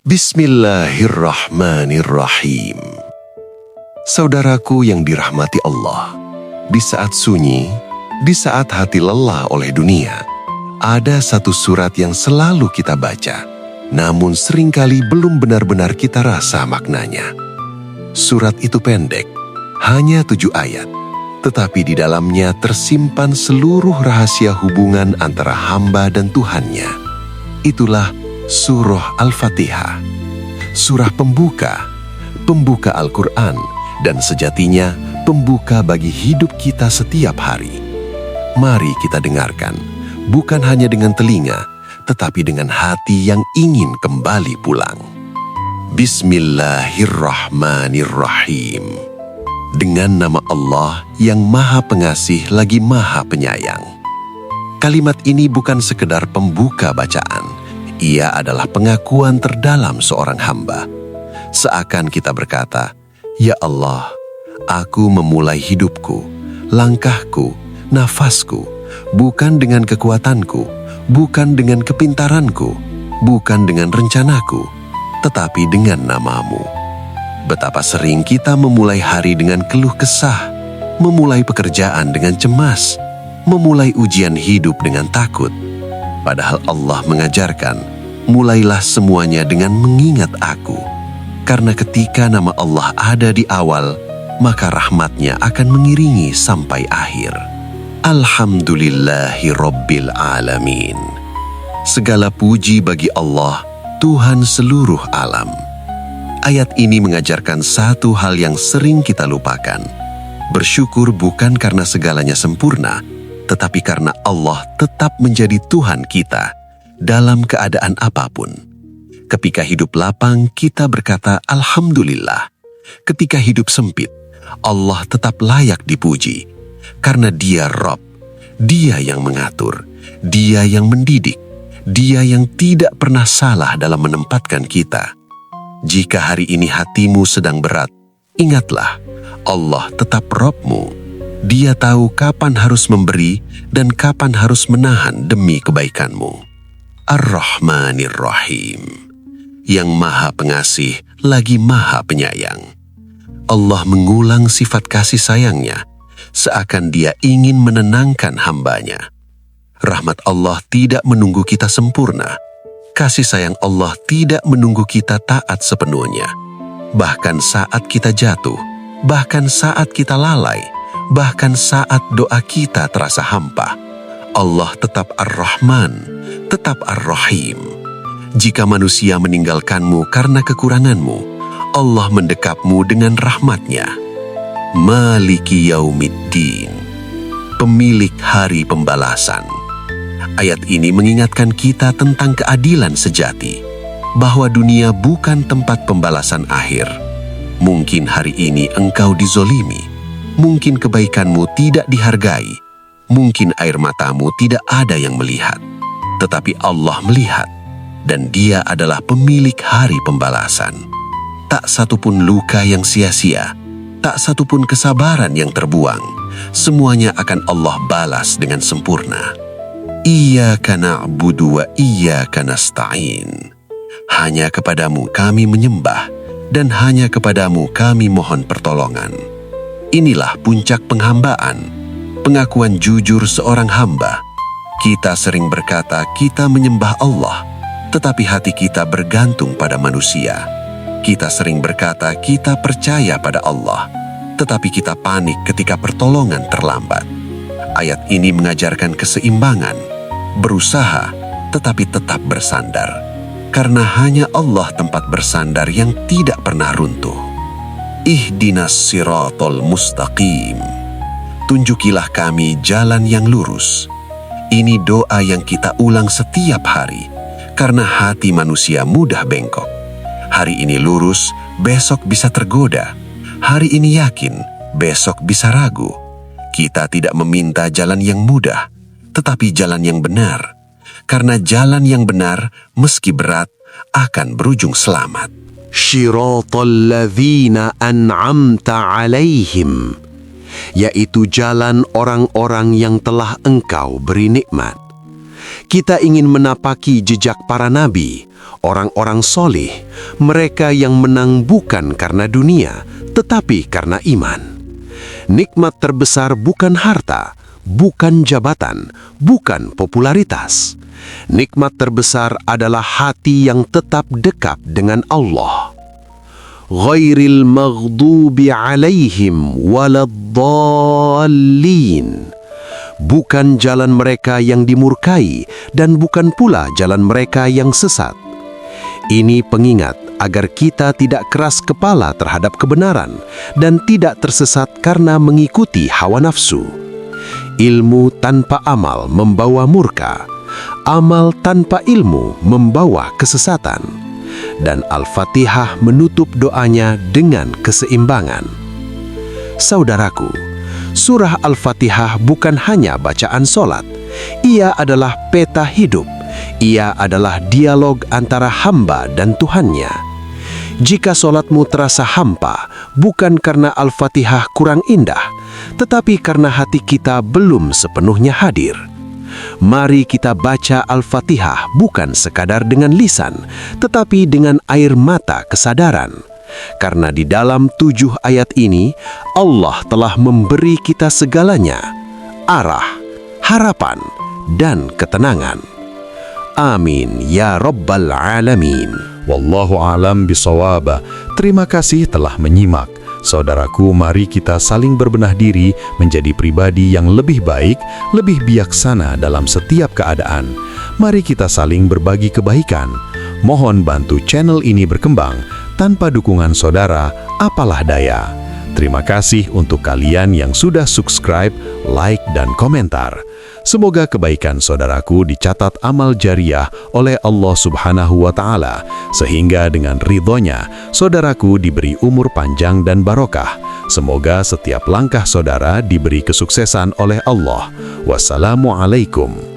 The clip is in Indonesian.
Bismillahirrahmanirrahim. Saudaraku yang dirahmati Allah, di saat sunyi, di saat hati lelah oleh dunia, ada satu surat yang selalu kita baca, namun seringkali belum benar-benar kita rasa maknanya. Surat itu pendek, hanya 7 ayat, tetapi di dalamnya tersimpan seluruh rahasia hubungan antara hamba dan Tuhannya. Itulah Surah Al-Fatihah, surah pembuka Al-Quran, dan sejatinya pembuka bagi hidup kita setiap hari. Mari kita dengarkan, bukan hanya dengan telinga, tetapi dengan hati yang ingin kembali pulang. Bismillahirrahmanirrahim. Dengan nama Allah yang Maha Pengasih lagi Maha Penyayang. Kalimat ini bukan sekedar pembuka bacaan. Ia adalah pengakuan terdalam seorang hamba. Seakan kita berkata, "Ya Allah, aku memulai hidupku, langkahku, nafasku, bukan dengan kekuatanku, bukan dengan kepintaranku, bukan dengan rencanaku, tetapi dengan nama-Mu." Betapa sering kita memulai hari dengan keluh kesah, memulai pekerjaan dengan cemas, memulai ujian hidup dengan takut. Padahal Allah mengajarkan, mulailah semuanya dengan mengingat Aku. Karena ketika nama Allah ada di awal, maka rahmat-Nya akan mengiringi sampai akhir. Alhamdulillahi Rabbil Alamin. Segala puji bagi Allah, Tuhan seluruh alam. Ayat ini mengajarkan satu hal yang sering kita lupakan. Bersyukur bukan karena segalanya sempurna, tetapi karena Allah tetap menjadi Tuhan kita dalam keadaan apapun. Ketika hidup lapang, kita berkata Alhamdulillah. Ketika hidup sempit, Allah tetap layak dipuji. Karena Dia Rabb, Dia yang mengatur, Dia yang mendidik, Dia yang tidak pernah salah dalam menempatkan kita. Jika hari ini hatimu sedang berat, ingatlah, Allah tetap Rabb-mu. Dia tahu kapan harus memberi dan kapan harus menahan demi kebaikanmu. Ar-Rahmanir-Rahim, yang Maha Pengasih lagi Maha Penyayang. Allah mengulang sifat kasih sayangnya, seakan Dia ingin menenangkan hambanya. Rahmat Allah tidak menunggu kita sempurna. Kasih sayang Allah tidak menunggu kita taat sepenuhnya. Bahkan saat kita jatuh, bahkan saat kita lalai, bahkan saat doa kita terasa hampa, Allah tetap Ar-Rahman, tetap Ar-Rahim. Jika manusia meninggalkanmu karena kekuranganmu, Allah mendekapmu dengan rahmat-Nya. Maliki Yaumiddin, pemilik hari pembalasan. Ayat ini mengingatkan kita tentang keadilan sejati, bahwa dunia bukan tempat pembalasan akhir. Mungkin hari ini engkau dizolimi, mungkin kebaikanmu tidak dihargai, mungkin air matamu tidak ada yang melihat, tetapi Allah melihat, dan Dia adalah pemilik hari pembalasan. Tak satupun luka yang sia-sia, tak satupun kesabaran yang terbuang, semuanya akan Allah balas dengan sempurna. Iyyaka na'budu wa iyyaka nasta'in. Hanya kepadamu kami menyembah, dan hanya kepadamu kami mohon pertolongan. Inilah puncak penghambaan, pengakuan jujur seorang hamba. Kita sering berkata kita menyembah Allah, tetapi hati kita bergantung pada manusia. Kita sering berkata kita percaya pada Allah, tetapi kita panik ketika pertolongan terlambat. Ayat ini mengajarkan keseimbangan, berusaha, tetapi tetap bersandar. Karena hanya Allah tempat bersandar yang tidak pernah runtuh. Ihdinas siratal mustaqim. Tunjukilah kami jalan yang lurus. Ini doa yang kita ulang setiap hari, karena hati manusia mudah bengkok. Hari ini lurus, besok bisa tergoda. Hari ini yakin, besok bisa ragu. Kita tidak meminta jalan yang mudah, tetapi jalan yang benar. Karena jalan yang benar, meski berat, akan berujung selamat. Syiratal ladzina an'amta alaihim, yaitu jalan orang-orang yang telah Engkau beri nikmat. Kita ingin menapaki jejak para nabi, orang-orang soleh, Mereka yang menang bukan karena dunia, tetapi karena iman. Nikmat terbesar bukan harta, bukan jabatan, bukan popularitas. Nikmat terbesar adalah hati yang tetap dekat dengan Allah. Ghairil maghdubi alaihim waladdallin. Bukan jalan mereka yang dimurkai dan bukan pula jalan mereka yang sesat. Ini pengingat agar kita tidak keras kepala terhadap kebenaran dan tidak tersesat karena mengikuti hawa nafsu. Ilmu tanpa amal membawa murka. Amal tanpa ilmu membawa kesesatan. Dan Al-Fatihah menutup doanya dengan keseimbangan. Saudaraku, surah Al-Fatihah bukan hanya bacaan solat. Ia adalah peta hidup. Ia adalah dialog antara hamba dan Tuhannya. Jika solatmu terasa hampa, bukan karena Al-Fatihah kurang indah, tetapi karena hati kita belum sepenuhnya hadir. Mari kita baca Al-Fatihah bukan sekadar dengan lisan, tetapi dengan air mata kesadaran. Karena di dalam 7 ayat ini, Allah telah memberi kita segalanya, arah, harapan, dan ketenangan. Amin ya Rabbal Alamin. Wallahu alam bisawab. Terima kasih telah menyimak. Saudaraku, mari kita saling berbenah diri menjadi pribadi yang lebih baik, lebih bijaksana dalam setiap keadaan. Mari kita saling berbagi kebaikan. Mohon bantu channel ini berkembang. Tanpa dukungan saudara, apalah daya. Terima kasih untuk kalian yang sudah subscribe, like, dan komentar. Semoga kebaikan saudaraku dicatat amal jariah oleh Allah Subhanahu wa Ta'ala, sehingga dengan ridhonya saudaraku diberi umur panjang dan barokah. Semoga setiap langkah saudara diberi kesuksesan oleh Allah. Wassalamualaikum.